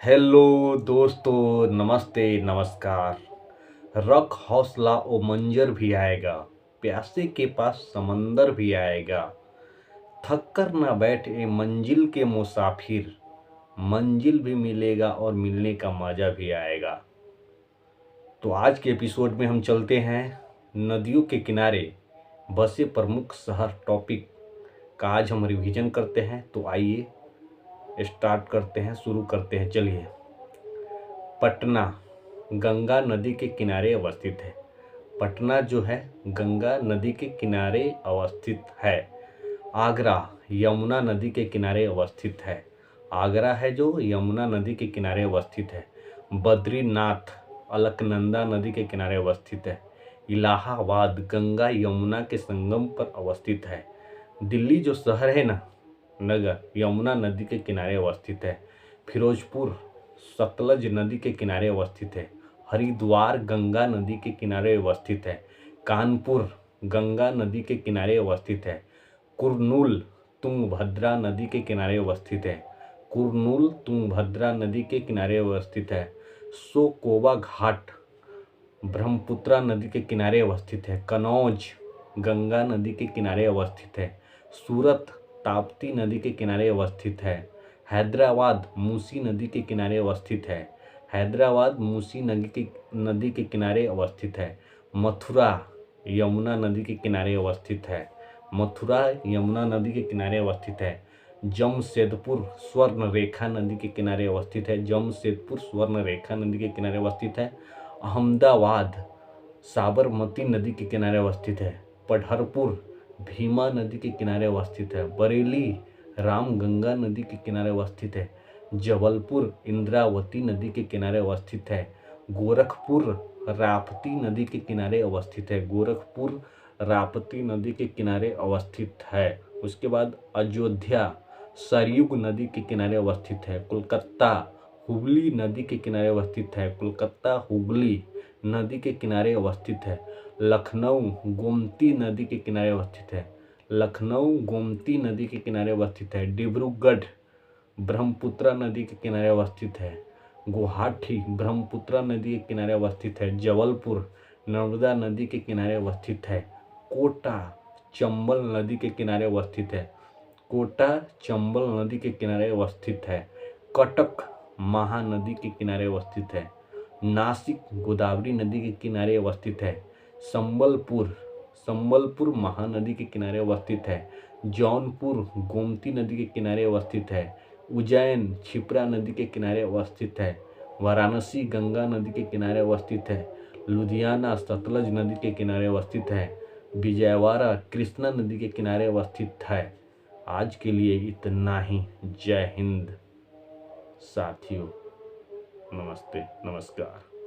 Hello दोस्तों, नमस्ते नमस्कार। रख हौसला ओ मंजर भी आएगा, प्यासे के पास समंदर भी आएगा। थक कर ना बैठ ए मंजिल के मुसाफिर, मंजिल भी मिलेगा और मिलने का मजा भी आएगा। तो आज के एपिसोड में हम चलते हैं नदियों के किनारे बसे प्रमुख शहर टॉपिक का आज हम रिवीजन करते हैं। तो आइए स्टार्ट करते हैं, शुरू करते हैं। चलिए। पटना गंगा नदी के किनारे अवस्थित है। पटना जो है गंगा नदी के किनारे अवस्थित है। आगरा यमुना नदी के किनारे अवस्थित है। आगरा है जो यमुना नदी के किनारे अवस्थित है। बद्रीनाथ अलकनंदा नदी के किनारे अवस्थित है। इलाहाबाद गंगा यमुना के संगम पर अवस्थित है। दिल्ली जो शहर है ना, नगर यमुना नदी के किनारे अवस्थित है। फिरोजपुर सतलज नदी के किनारे अवस्थित है। हरिद्वार गंगा नदी के किनारे अवस्थित है। कानपुर गंगा नदी के किनारे अवस्थित है। कुरनूल तुंगभद्रा नदी के किनारे अवस्थित है। कुरनूल तुंगभद्रा नदी के किनारे अवस्थित है। सोकोवा घाट ब्रह्मपुत्रा नदी के किनारे अवस्थित है। कनौज गंगा नदी के किनारे अवस्थित है। सूरत ताप्ती नदी के किनारे अवस्थित है। हैदराबाद मूसी नदी के किनारे अवस्थित है। हैदराबाद मूसी नदी के किनारे अवस्थित है। मथुरा यमुना नदी के किनारे अवस्थित है। मथुरा यमुना नदी के किनारे अवस्थित है। जमशेदपुर स्वर्ण रेखा नदी के किनारे अवस्थित है। जमशेदपुर स्वर्ण रेखा नदी के किनारे अवस्थित है। अहमदाबाद साबरमती नदी के किनारे अवस्थित है। पढ़रपुर भीमा नदी के किनारे अवस्थित है। बरेली रामगंगा नदी के किनारे अवस्थित है। जबलपुर इंद्रावती नदी के किनारे अवस्थित है। गोरखपुर राप्ती नदी के किनारे अवस्थित है। गोरखपुर राप्ती नदी के किनारे अवस्थित है। उसके बाद अयोध्या सरयुग नदी के किनारे अवस्थित है। कोलकाता हुगली नदी के किनारे अवस्थित है। कोलकाता हुगली नदी के किनारे अवस्थित है। लखनऊ गोमती नदी के किनारे अवस्थित है। लखनऊ गोमती नदी के किनारे अवस्थित है। डिब्रूगढ़ ब्रह्मपुत्रा नदी के किनारे अवस्थित है। गुवाहाटी ब्रह्मपुत्रा नदी के किनारे अवस्थित है। जबलपुर नर्मदा नदी के किनारे अवस्थित है। कोटा चंबल नदी के किनारे अवस्थित है। कोटा चंबल नदी के किनारे अवस्थित है। कटक महानदी के किनारे अवस्थित है। नासिक गोदावरी नदी के किनारे अवस्थित है। संबलपुर महानदी के किनारे अवस्थित है। जौनपुर गोमती नदी के किनारे अवस्थित है। उज्जैन क्षिप्रा नदी के किनारे अवस्थित है। वाराणसी गंगा नदी के किनारे अवस्थित है। लुधियाना सतलज नदी के किनारे अवस्थित है। विजयवाड़ा कृष्णा नदी के किनारे अवस्थित है। आज के लिए इतना ही। जय हिंद साथियों, नमस्ते नमस्कार।